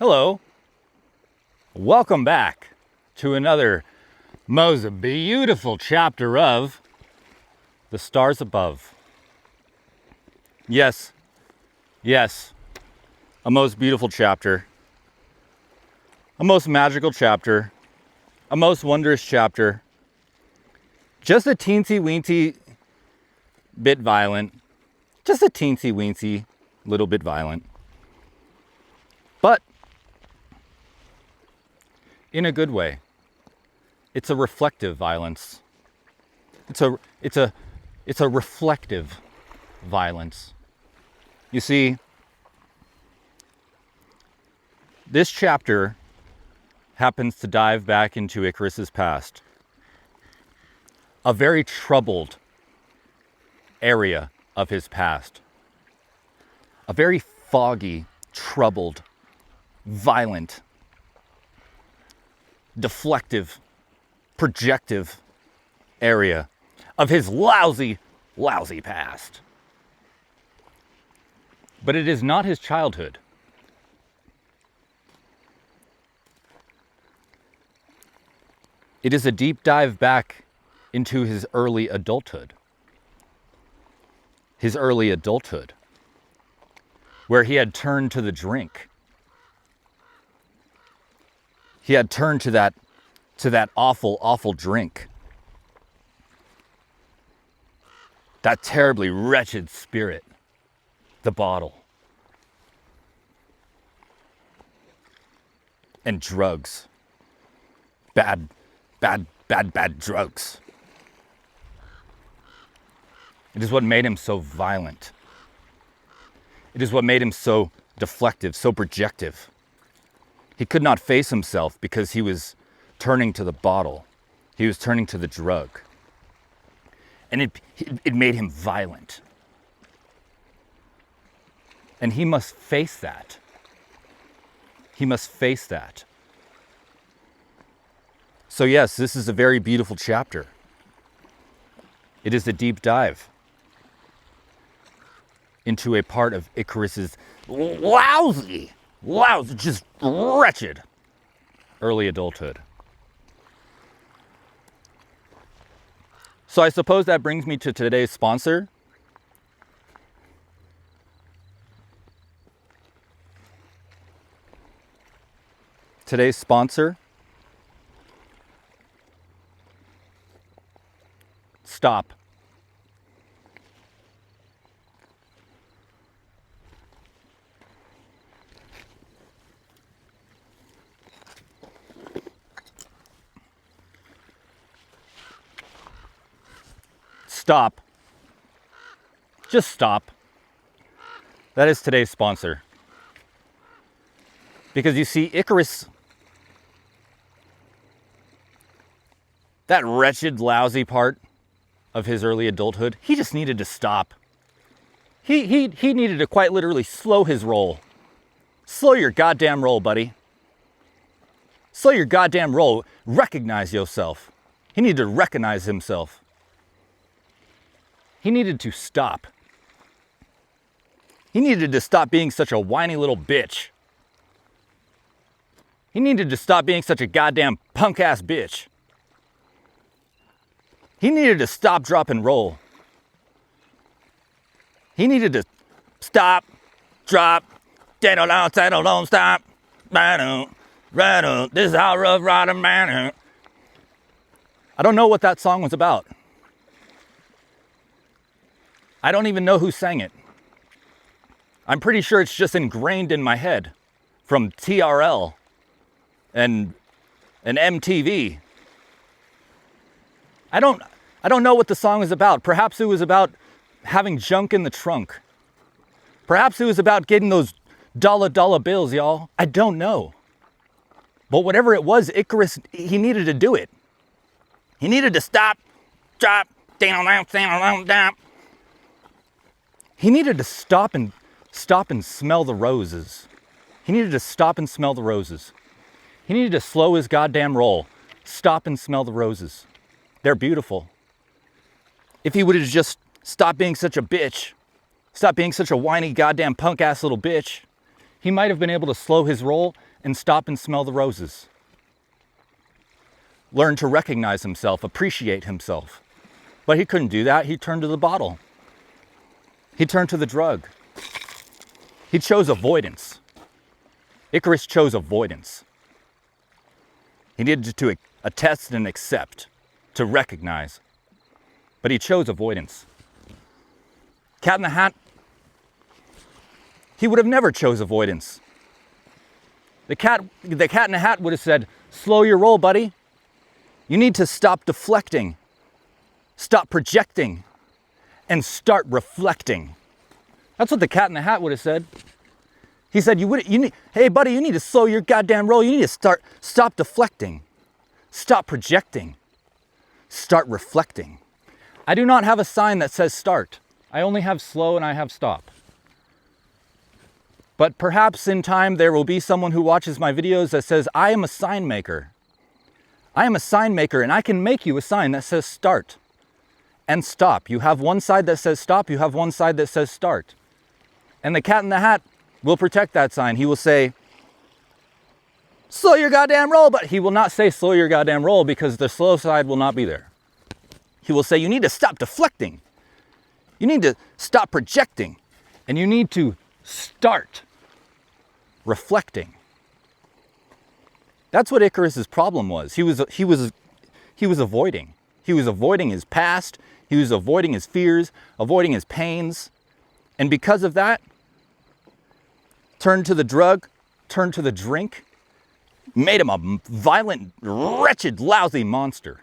Hello. Welcome back to another most beautiful chapter of The Stars Above. Yes, a most beautiful chapter, a most magical chapter, a most wondrous chapter, just a teensy weensy bit violent, just a teensy weensy little bit violent, but in a good way. It's a reflective violence. It's a reflective violence. You see, this chapter happens to dive back into Icarus's past, a very troubled area of his past, a very foggy, troubled, violent, deflective, projective area of his lousy past. But it is not his childhood. It is a deep dive back into his early adulthood. His early adulthood, where he had turned to the drink. He had turned to that awful drink. That terribly wretched spirit, the bottle. And drugs. Bad drugs. It is what made him so violent. It is what made him so deflective, so projective. He could not face himself because he was turning to the bottle. He was turning to the drug. And it made him violent. And he must face that. He must face that. So yes, this is a very beautiful chapter. It is a deep dive into a part of Icarus's lousy, just wretched early adulthood. So I suppose that brings me to today's sponsor. Today's sponsor. Stop. Stop. Just stop. That is today's sponsor. Because you see, Icarus, that wretched, lousy part of his early adulthood, he just needed to stop. He needed to quite literally slow his roll. Slow your goddamn roll, buddy. Slow your goddamn roll. Recognize yourself. He needed to recognize himself. He needed to stop. He needed to stop being such a whiny little bitch. He needed to stop being such a goddamn punk-ass bitch. He needed to stop, drop, and roll. He needed to stop, drop, settle down, stop. This is how rough rider man. I don't know what that song was about. I don't even know who sang it. I'm pretty sure it's just ingrained in my head from TRL and MTV. I don't know what the song is about. Perhaps it was about having junk in the trunk. Perhaps it was about getting those dollar bills, y'all. I don't know. But whatever it was, Icarus, he needed to do it. He needed to stop, drop, down. He needed to stop and smell the roses. He needed to stop and smell the roses. He needed to slow his goddamn roll. Stop and smell the roses. They're beautiful. If he would have just stopped being such a bitch, stop being such a whiny goddamn punk ass little bitch, he might have been able to slow his roll and stop and smell the roses. Learn to recognize himself, appreciate himself. But he couldn't do that. He turned to the bottle. He turned to the drug. He chose avoidance. Icarus chose avoidance. He needed to attest and accept, to recognize. But he chose avoidance. Cat in the Hat, he would have never chose avoidance. The cat in the Hat would have said, slow your roll, buddy. You need to stop deflecting, stop projecting, and start reflecting. That's what the Cat in the Hat would have said. He said, hey buddy, you need to slow your goddamn roll. You need to stop deflecting, stop projecting, start reflecting. I do not have a sign that says start. I only have slow and I have stop. But perhaps in time there will be someone who watches my videos that says, I am a sign maker. I am a sign maker and I can make you a sign that says start and stop. You have one side that says stop, you have one side that says start. And the Cat in the Hat will protect that sign. He will say, slow your goddamn roll, but he will not say slow your goddamn roll because the slow side will not be there. He will say, you need to stop deflecting. You need to stop projecting. And you need to start reflecting. That's what Icarus's problem was. He was avoiding. He was avoiding his past. He was avoiding his fears, avoiding his pains. And because of that, turned to the drug, turned to the drink, made him a violent, wretched, lousy monster.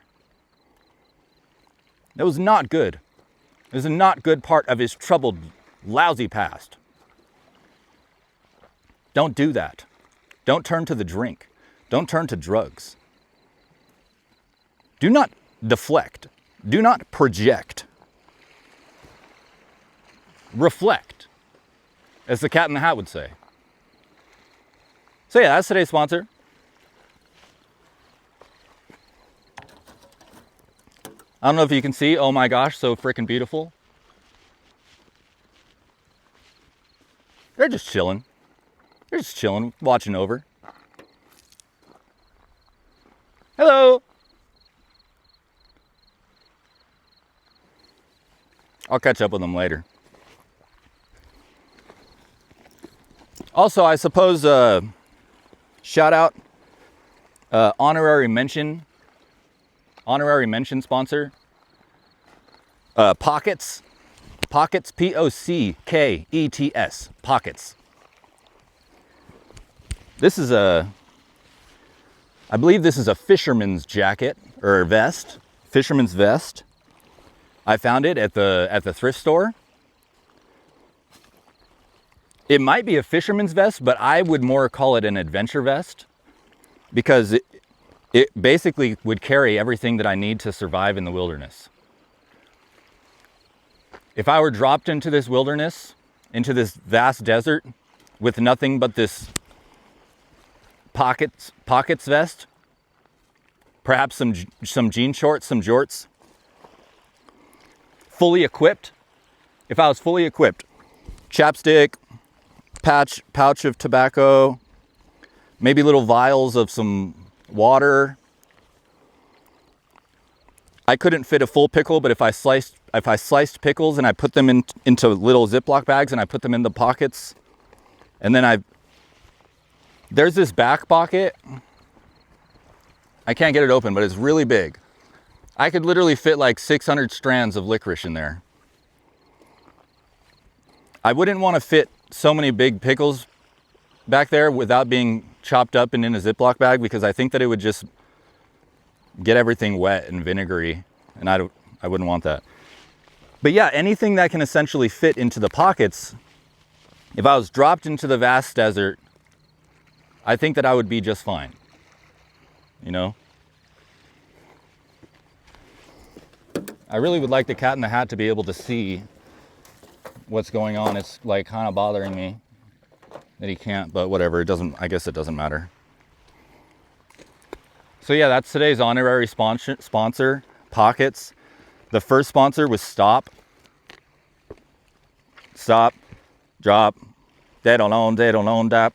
That was not good. It was a not good part of his troubled, lousy past. Don't do that. Don't turn to the drink. Don't turn to drugs. Do not deflect. Do not project. Reflect, as the Cat in the Hat would say. So yeah, that's today's sponsor. I don't know if you can see, oh my gosh, so freaking beautiful. They're just chilling. They're just chilling, watching over. Hello. I'll catch up with them later. Also, I suppose, shout out, honorary mention sponsor, Pockets, Pockets, Pockets. This is I believe this is a fisherman's jacket or vest, fisherman's vest. I found it at the thrift store. It might be a fisherman's vest, but I would more call it an adventure vest because it basically would carry everything that I need to survive in the wilderness. If I were dropped into this wilderness, into this vast desert with nothing but this pockets vest, perhaps some jean shorts, some jorts, fully equipped. If I was fully equipped, chapstick, pouch of tobacco, maybe little vials of some water. I couldn't fit a full pickle, but if I sliced pickles and I put them into little Ziploc bags and I put them in the pockets, and then there's this back pocket. I can't get it open, but it's really big. I could literally fit like 600 strands of licorice in there. I wouldn't want to fit so many big pickles back there without being chopped up and in a Ziploc bag because I think that it would just get everything wet and vinegary, and I wouldn't want that. But yeah, anything that can essentially fit into the pockets, if I was dropped into the vast desert, I think that I would be just fine, you know? I really would like the Cat in the Hat to be able to see what's going on. It's like kind of bothering me that he can't, but whatever, I guess it doesn't matter. So yeah, that's today's honorary sponsor, Pockets. The first sponsor was Stop, Drop, They don't own that.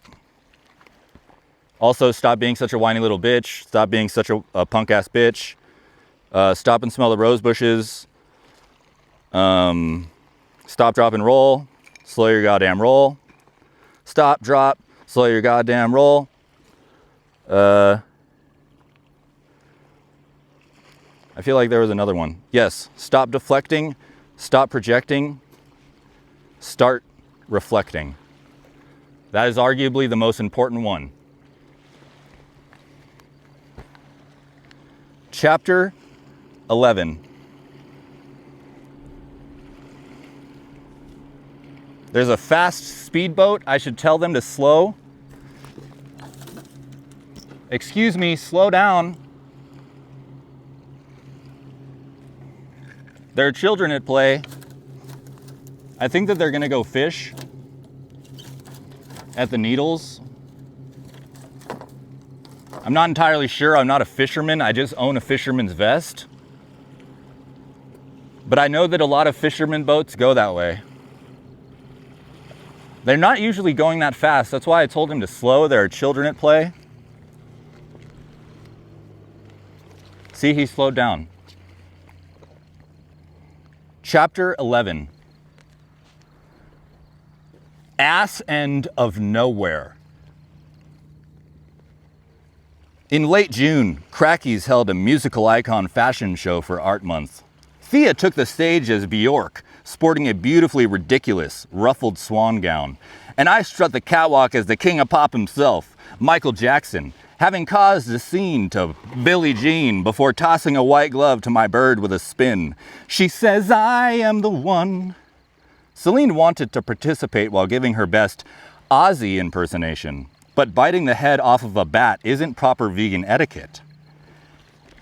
Also, stop being such a whiny little bitch. Stop being such a punk ass bitch. Stop and smell the rose bushes. Stop, drop, and roll. Slow your goddamn roll. Stop, drop, slow your goddamn roll. I feel like there was another one. Yes, stop deflecting, stop projecting, start reflecting. That is arguably the most important one. Chapter 11. There's a fast speedboat. I should tell them to slow. Excuse me, slow down. There are children at play. I think that they're gonna go fish at the Needles. I'm not entirely sure. I'm not a fisherman. I just own a fisherman's vest. But I know that a lot of fisherman boats go that way. They're not usually going that fast. That's why I told him to slow. There are children at play. See, he slowed down. Chapter 11. Ass End of Nowhere. In late June, Crackies held a musical icon fashion show for Art Month. Thea took the stage as Bjork, sporting a beautifully ridiculous, ruffled swan gown, and I strut the catwalk as the king of pop himself, Michael Jackson, having caused a scene to Billie Jean before tossing a white glove to my bird with a spin. She says, I am the one. Celine wanted to participate while giving her best Ozzy impersonation, but biting the head off of a bat isn't proper vegan etiquette.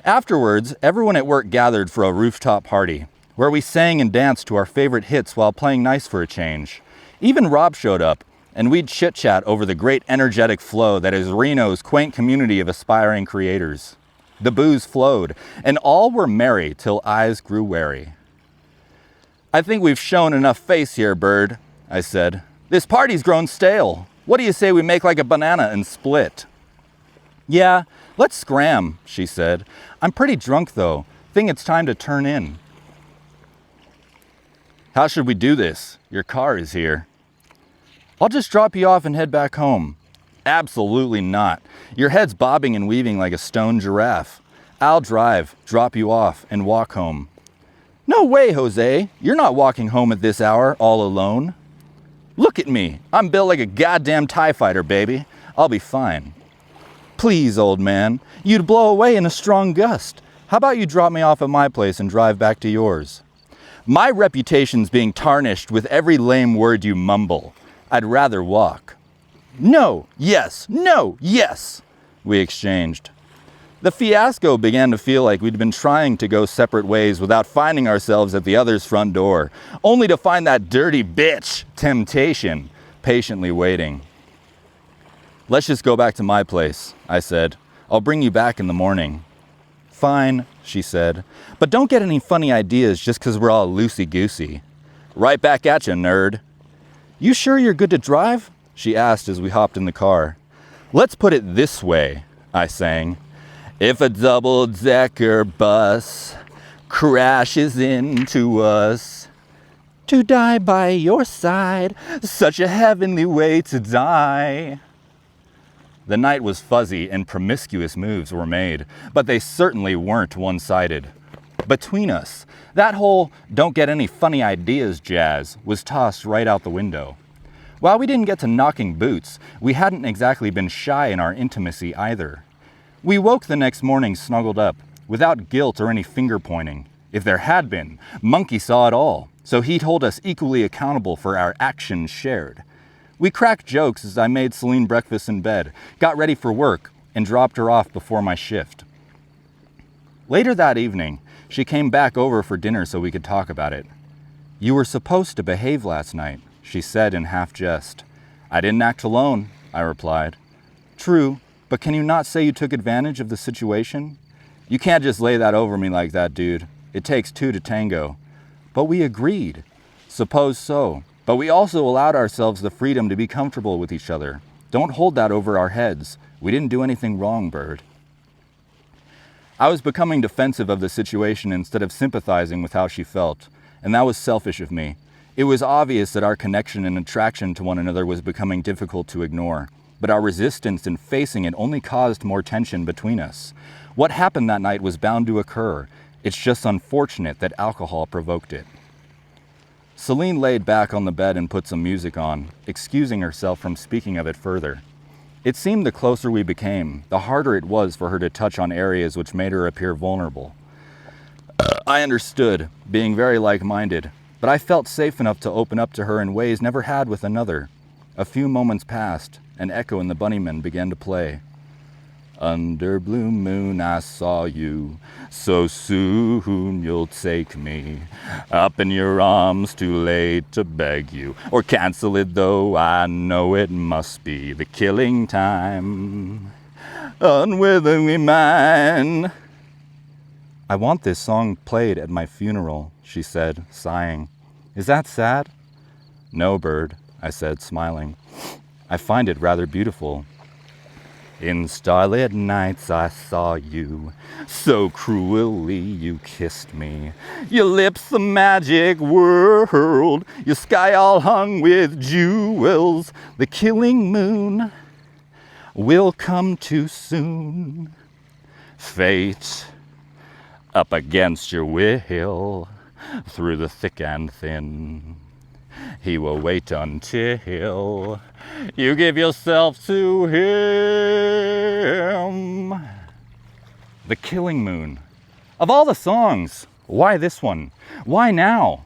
Afterwards, everyone at work gathered for a rooftop party, where we sang and danced to our favorite hits while playing nice for a change. Even Rob showed up, and we'd chit-chat over the great energetic flow that is Reno's quaint community of aspiring creators. The booze flowed, and all were merry till eyes grew wary. I think we've shown enough face here, Bird, I said. This party's grown stale. What do you say we make like a banana and split? Yeah, let's scram, she said. I'm pretty drunk, though. Think it's time to turn in. How should we do this? Your car is here. I'll just drop you off and head back home. Absolutely not. Your head's bobbing and weaving like a stone giraffe. I'll drive, drop you off, and walk home. No way, Jose. You're not walking home at this hour all alone. Look at me. I'm built like a goddamn TIE fighter, baby. I'll be fine. Please, old man. You'd blow away in a strong gust. How about you drop me off at my place and drive back to yours? My reputation's being tarnished with every lame word you mumble. I'd rather walk. No, yes, no, yes, we exchanged. The fiasco began to feel like we'd been trying to go separate ways without finding ourselves at the other's front door, only to find that dirty bitch, Temptation, patiently waiting. Let's just go back to my place, I said. I'll bring you back in the morning. Fine, she said, but don't get any funny ideas just 'cause we're all loosey-goosey. Right back at you, nerd. You sure you're good to drive? She asked as we hopped in the car. Let's put it this way, I sang. If a double-decker bus crashes into us, to die by your side, such a heavenly way to die. The night was fuzzy and promiscuous moves were made, but they certainly weren't one-sided. Between us, that whole don't get any funny ideas jazz was tossed right out the window. While we didn't get to knocking boots, we hadn't exactly been shy in our intimacy either. We woke the next morning snuggled up, without guilt or any finger-pointing. If there had been, Monkey saw it all, so he'd hold us equally accountable for our actions shared. We cracked jokes as I made Celine breakfast in bed, got ready for work, and dropped her off before my shift. Later that evening, she came back over for dinner so we could talk about it. You were supposed to behave last night, she said in half jest. I didn't act alone, I replied. True, but can you not say you took advantage of the situation? You can't just lay that over me like that, dude. It takes two to tango. But we agreed. Suppose so. But we also allowed ourselves the freedom to be comfortable with each other. Don't hold that over our heads. We didn't do anything wrong, Bird. I was becoming defensive of the situation instead of sympathizing with how she felt, and that was selfish of me. It was obvious that our connection and attraction to one another was becoming difficult to ignore, but our resistance in facing it only caused more tension between us. What happened that night was bound to occur. It's just unfortunate that alcohol provoked it. Celine laid back on the bed and put some music on, excusing herself from speaking of it further. It seemed the closer we became, the harder it was for her to touch on areas which made her appear vulnerable. I understood, being very like-minded, but I felt safe enough to open up to her in ways never had with another. A few moments passed, and Echo and the Bunnymen began to play. Under blue moon I saw you, so soon you'll take me up in your arms, too late to beg you, or cancel it though I know it must be the killing time, unwillingly mine. I want this song played at my funeral, she said, sighing. Is that sad? No, Bird, I said, smiling. I find it rather beautiful. In starlit nights I saw you, so cruelly you kissed me. Your lips a magic world, your sky all hung with jewels. The killing moon will come too soon. Fate, up against your will, through the thick and thin. He will wait until you give yourself to him. The Killing Moon. Of all the songs, why this one? Why now?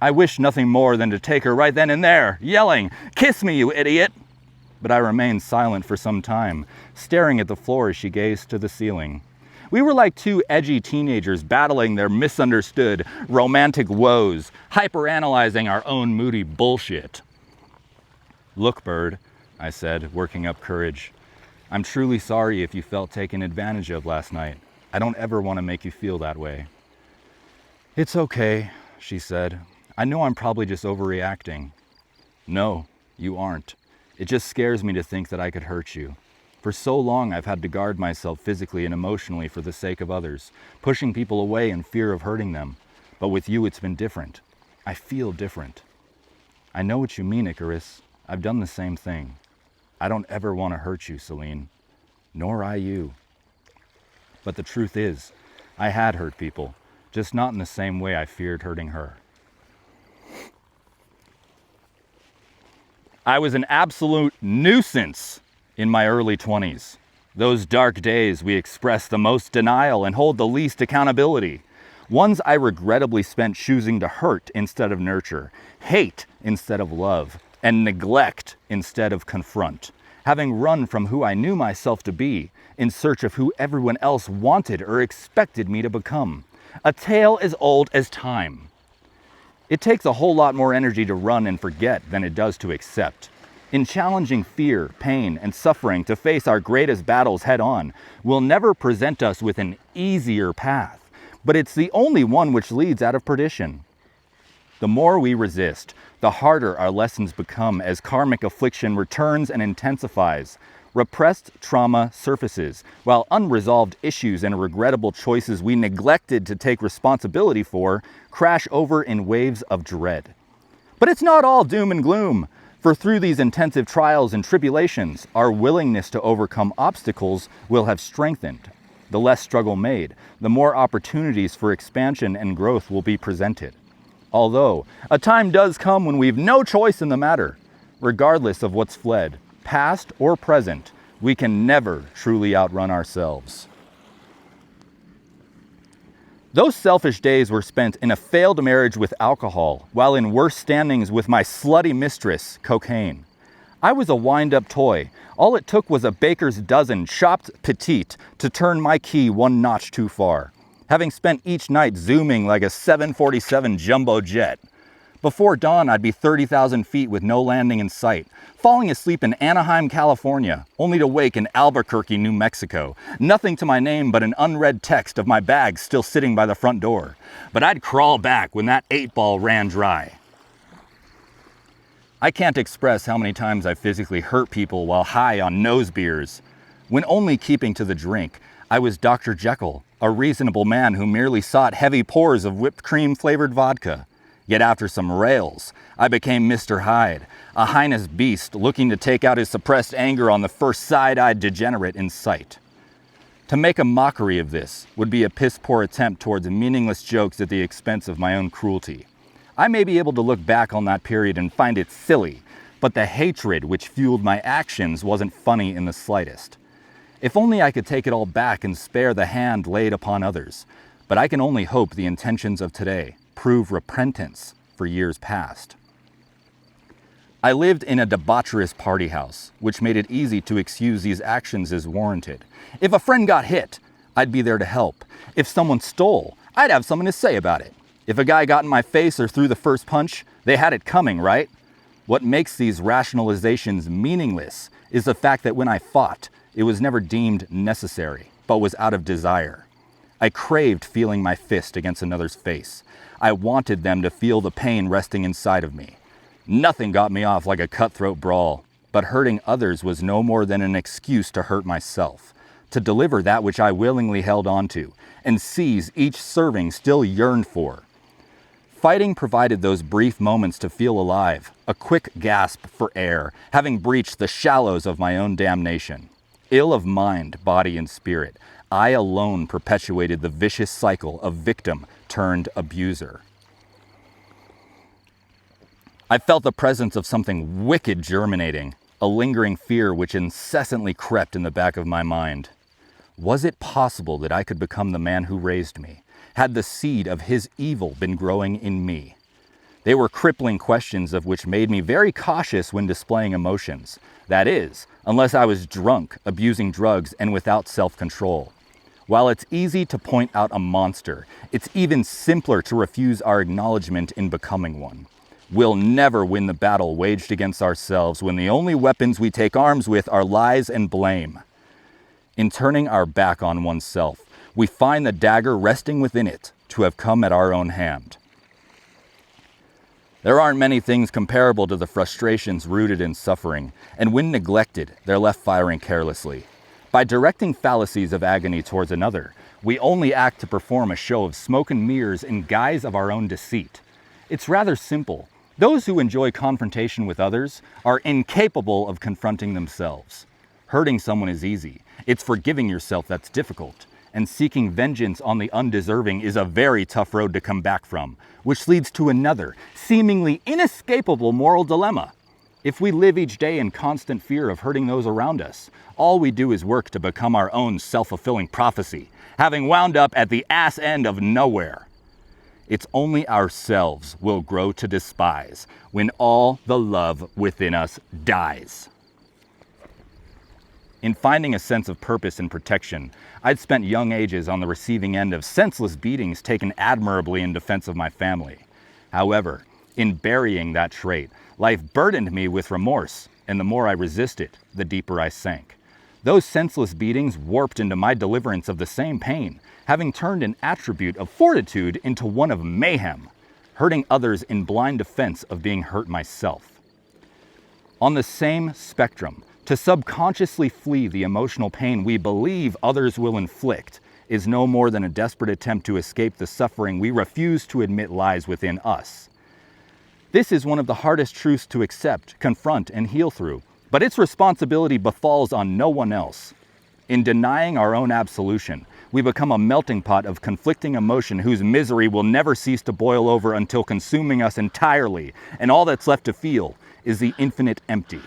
I wish nothing more than to take her right then and there, yelling, "Kiss me, you idiot!" But I remained silent for some time, staring at the floor as she gazed to the ceiling. We were like two edgy teenagers battling their misunderstood romantic woes, hyperanalyzing our own moody bullshit. Look, Bird, I said, working up courage. I'm truly sorry if you felt taken advantage of last night. I don't ever want to make you feel that way. It's okay, she said. I know I'm probably just overreacting. No, you aren't. It just scares me to think that I could hurt you. For so long, I've had to guard myself physically and emotionally for the sake of others, pushing people away in fear of hurting them. But with you, it's been different. I feel different. I know what you mean, Icarus. I've done the same thing. I don't ever want to hurt you, Celine. Nor I you. But the truth is, I had hurt people, just not in the same way I feared hurting her. I was an absolute nuisance in my early 20s. Those dark days we express the most denial and hold the least accountability. Ones I regrettably spent choosing to hurt instead of nurture, hate instead of love, and neglect instead of confront. Having run from who I knew myself to be in search of who everyone else wanted or expected me to become. A tale as old as time. It takes a whole lot more energy to run and forget than it does to accept. In challenging fear, pain, and suffering to face our greatest battles head on will never present us with an easier path, but it's the only one which leads out of perdition. The more we resist, the harder our lessons become as karmic affliction returns and intensifies. Repressed trauma surfaces, while unresolved issues and regrettable choices we neglected to take responsibility for crash over in waves of dread. But it's not all doom and gloom. For through these intensive trials and tribulations, our willingness to overcome obstacles will have strengthened. The less struggle made, the more opportunities for expansion and growth will be presented. Although, a time does come when we've no choice in the matter. Regardless of what's fled, past or present, we can never truly outrun ourselves. Those selfish days were spent in a failed marriage with alcohol, while in worse standings with my slutty mistress, cocaine. I was a wind-up toy. All it took was a baker's dozen chopped petite to turn my key one notch too far, having spent each night zooming like a 747 jumbo jet. Before dawn, I'd be 30,000 feet with no landing in sight, falling asleep in Anaheim, California, only to wake in Albuquerque, New Mexico. Nothing to my name but an unread text of my bag still sitting by the front door. But I'd crawl back when that 8-ball ran dry. I can't express how many times I physically hurt people while high on nose beers. When only keeping to the drink, I was Dr. Jekyll, a reasonable man who merely sought heavy pours of whipped cream flavored vodka. Yet after some rails, I became Mr. Hyde, a heinous beast looking to take out his suppressed anger on the first side-eyed degenerate in sight. To make a mockery of this would be a piss-poor attempt towards meaningless jokes at the expense of my own cruelty. I may be able to look back on that period and find it silly, but the hatred which fueled my actions wasn't funny in the slightest. If only I could take it all back and spare the hand laid upon others, but I can only hope the intentions of today prove repentance for years past. I lived in a debaucherous party house, which made it easy to excuse these actions as warranted. If a friend got hit, I'd be there to help. If someone stole, I'd have something to say about it. If a guy got in my face or threw the first punch, they had it coming, right? What makes these rationalizations meaningless is the fact that when I fought, it was never deemed necessary, but was out of desire. I craved feeling my fist against another's face. I wanted them to feel the pain resting inside of me. Nothing got me off like a cutthroat brawl, but hurting others was no more than an excuse to hurt myself, to deliver that which I willingly held onto, and seize each serving still yearned for. Fighting provided those brief moments to feel alive, a quick gasp for air, having breached the shallows of my own damnation. Ill of mind, body, and spirit, I alone perpetuated the vicious cycle of victim turned abuser. I felt the presence of something wicked germinating, a lingering fear which incessantly crept in the back of my mind. Was it possible that I could become the man who raised me? Had the seed of his evil been growing in me? They were crippling questions of which made me very cautious when displaying emotions. That is, unless I was drunk, abusing drugs, and without self-control. While it's easy to point out a monster, it's even simpler to refuse our acknowledgement in becoming one. We'll never win the battle waged against ourselves when the only weapons we take arms with are lies and blame. In turning our back on oneself, we find the dagger resting within it to have come at our own hand. There aren't many things comparable to the frustrations rooted in suffering, and when neglected, they're left firing carelessly. By directing fallacies of agony towards another, we only act to perform a show of smoke and mirrors in guise of our own deceit. It's rather simple. Those who enjoy confrontation with others are incapable of confronting themselves. Hurting someone is easy. It's forgiving yourself that's difficult. And seeking vengeance on the undeserving is a very tough road to come back from, which leads to another, seemingly inescapable moral dilemma. If we live each day in constant fear of hurting those around us, all we do is work to become our own self-fulfilling prophecy, having wound up at the ass end of nowhere. It's only ourselves we'll grow to despise when all the love within us dies. In finding a sense of purpose and protection, I'd spent young ages on the receiving end of senseless beatings taken admirably in defense of my family. However, in burying that trait, life burdened me with remorse, and the more I resisted, the deeper I sank. Those senseless beatings warped into my deliverance of the same pain, having turned an attribute of fortitude into one of mayhem, hurting others in blind defense of being hurt myself. On the same spectrum, to subconsciously flee the emotional pain we believe others will inflict is no more than a desperate attempt to escape the suffering we refuse to admit lies within us. This is one of the hardest truths to accept, confront, and heal through, but its responsibility befalls on no one else. In denying our own absolution, we become a melting pot of conflicting emotion whose misery will never cease to boil over until consuming us entirely, and all that's left to feel is the infinite empty.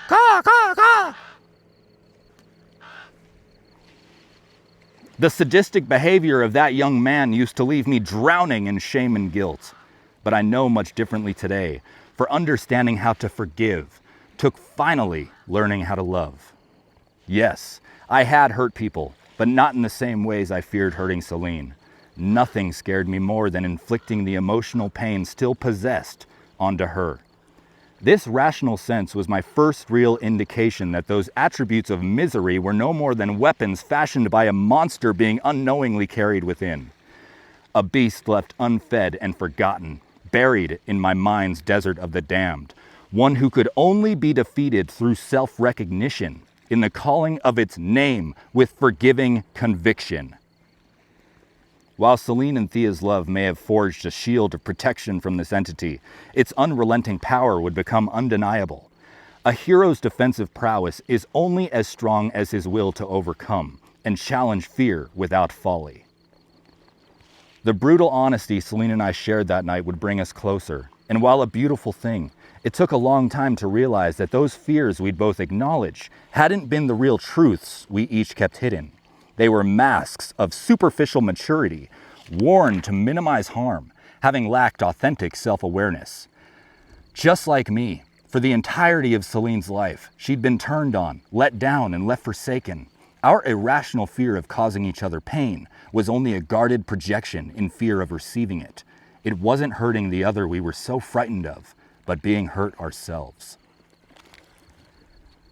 Caw, caw, caw. The sadistic behavior of that young man used to leave me drowning in shame and guilt. But I know much differently today, for understanding how to forgive took finally learning how to love. Yes, I had hurt people, but not in the same ways I feared hurting Celine. Nothing scared me more than inflicting the emotional pain still possessed onto her. This rational sense was my first real indication that those attributes of misery were no more than weapons fashioned by a monster being unknowingly carried within. A beast left unfed and forgotten, buried in my mind's desert of the damned, one who could only be defeated through self-recognition in the calling of its name with forgiving conviction. While Celine and Thea's love may have forged a shield of protection from this entity, its unrelenting power would become undeniable. A hero's defensive prowess is only as strong as his will to overcome and challenge fear without folly. The brutal honesty Celine and I shared that night would bring us closer, and while a beautiful thing, it took a long time to realize that those fears we'd both acknowledge hadn't been the real truths we each kept hidden. They were masks of superficial maturity, worn to minimize harm, having lacked authentic self-awareness. Just like me, for the entirety of Celine's life, she'd been turned on, let down, and left forsaken. Our irrational fear of causing each other pain was only a guarded projection in fear of receiving it. It wasn't hurting the other we were so frightened of, but being hurt ourselves.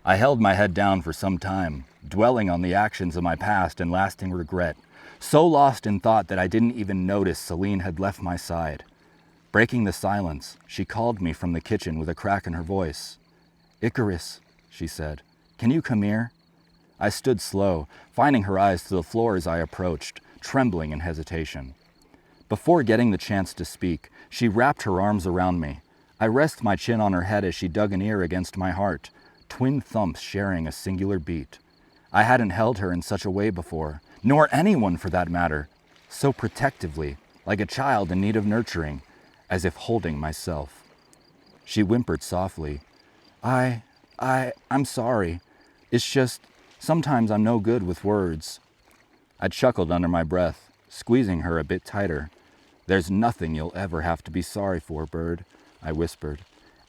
I held my head down for some time, dwelling on the actions of my past and lasting regret, so lost in thought that I didn't even notice Celine had left my side. Breaking the silence, she called me from the kitchen with a crack in her voice. "Icarus," she said, "can you come here?" I stood slow, finding her eyes to the floor as I approached, trembling in hesitation. Before getting the chance to speak, she wrapped her arms around me. I rested my chin on her head as she dug an ear against my heart, twin thumps sharing a singular beat. I hadn't held her in such a way before, nor anyone for that matter, so protectively, like a child in need of nurturing, as if holding myself. She whimpered softly, I'm sorry. It's just, sometimes I'm no good with words." I chuckled under my breath, squeezing her a bit tighter. "There's nothing you'll ever have to be sorry for, Bird," I whispered,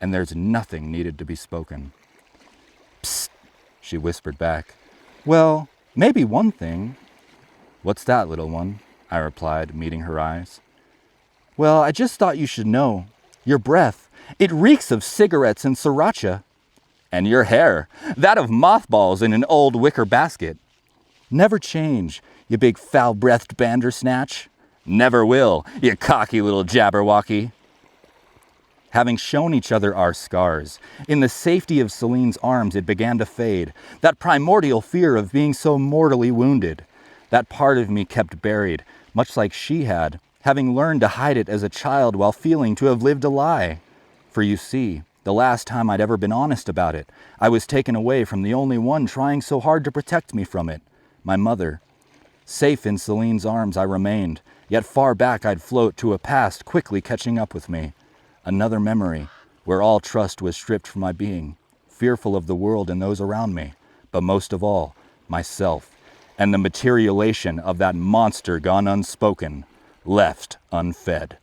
"and there's nothing needed to be spoken." "Psst," she whispered back. "Well, maybe one thing." "What's that, little one?" I replied, meeting her eyes. "Well, I just thought you should know. Your breath, it reeks of cigarettes and sriracha." "And your hair, that of mothballs in an old wicker basket." "Never change, you big foul-breathed bandersnatch." "Never will, you cocky little jabberwocky." Having shown each other our scars, in the safety of Celine's arms it began to fade, that primordial fear of being so mortally wounded. That part of me kept buried, much like she had, having learned to hide it as a child while feeling to have lived a lie. For you see, the last time I'd ever been honest about it, I was taken away from the only one trying so hard to protect me from it, my mother. Safe in Celine's arms I remained, yet far back I'd float to a past quickly catching up with me. Another memory, where all trust was stripped from my being, fearful of the world and those around me, but most of all, myself, and the materialization of that monster gone unspoken, left unfed.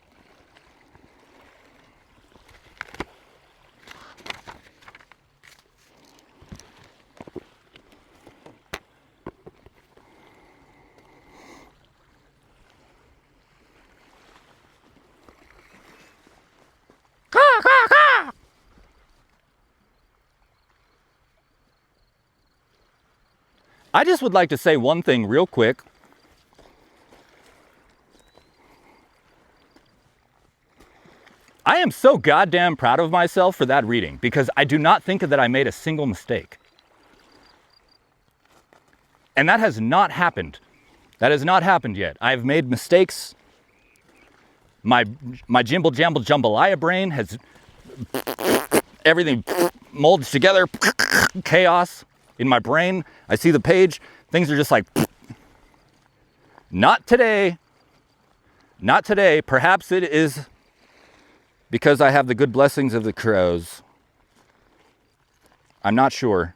I just would like to say one thing real quick. I am so goddamn proud of myself for that reading because I do not think that I made a single mistake. And that has not happened. That has not happened yet. I've made mistakes. My jimble jamble jambalaya brain has everything molds together, chaos in my brain. I see the page, things are just like, not today, not today. Perhaps it is because I have the good blessings of the crows. I'm not sure.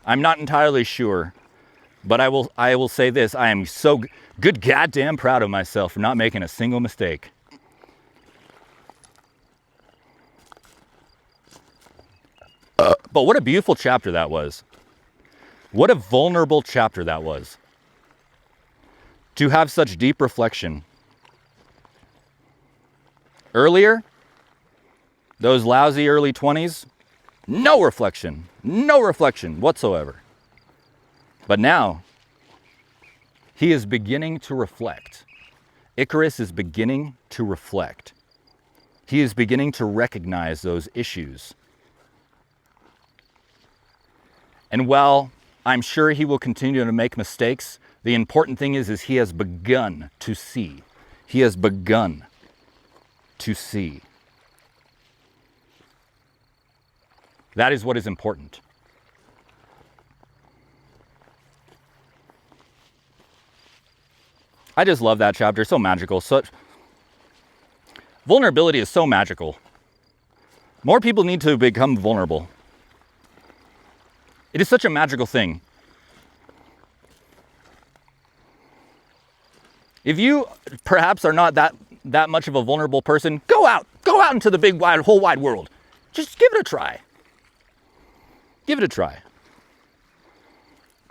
I'm not entirely sure, but I will say this. I am so good goddamn proud of myself for not making a single mistake. But what a beautiful chapter that was. What a vulnerable chapter that was. To have such deep reflection. Earlier, those lousy early 20s, no reflection whatsoever. But now, he is beginning to reflect. Icarus is beginning to reflect. He is beginning to recognize those issues. And while I'm sure he will continue to make mistakes, the important thing is he has begun to see. He has begun to see. That is what is important. I just love that chapter. So magical. Vulnerability is so magical. More people need to become vulnerable. It is such a magical thing. If you perhaps are not that much of a vulnerable person, go out into the big whole wide world. Just give it a try. Give it a try.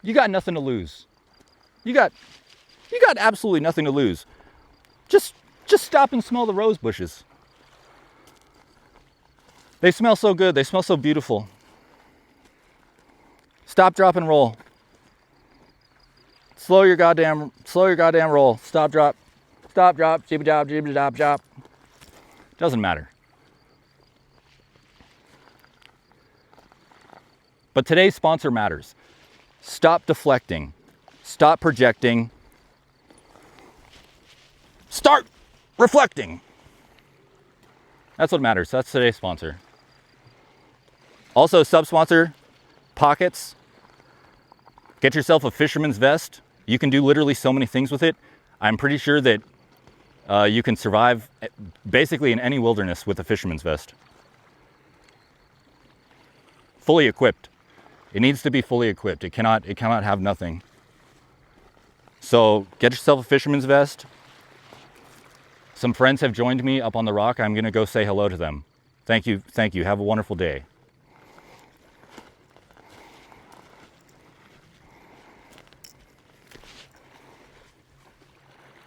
You got nothing to lose. You got absolutely nothing to lose. Just stop and smell the rose bushes. They smell so good. They smell so beautiful. Stop, drop, and roll. Slow your goddamn roll. Stop, drop, jibby job. Doesn't matter. But today's sponsor matters. Stop deflecting. Stop projecting. Start reflecting. That's what matters. That's today's sponsor. Also, sub-sponsor, Pockets. Get yourself a fisherman's vest. You can do literally so many things with it. I'm pretty sure that you can survive basically in any wilderness with a fisherman's vest. Fully equipped. It needs to be fully equipped. It cannot have nothing. So get yourself a fisherman's vest. Some friends have joined me up on the rock. I'm going to go say hello to them. Thank you. Have a wonderful day.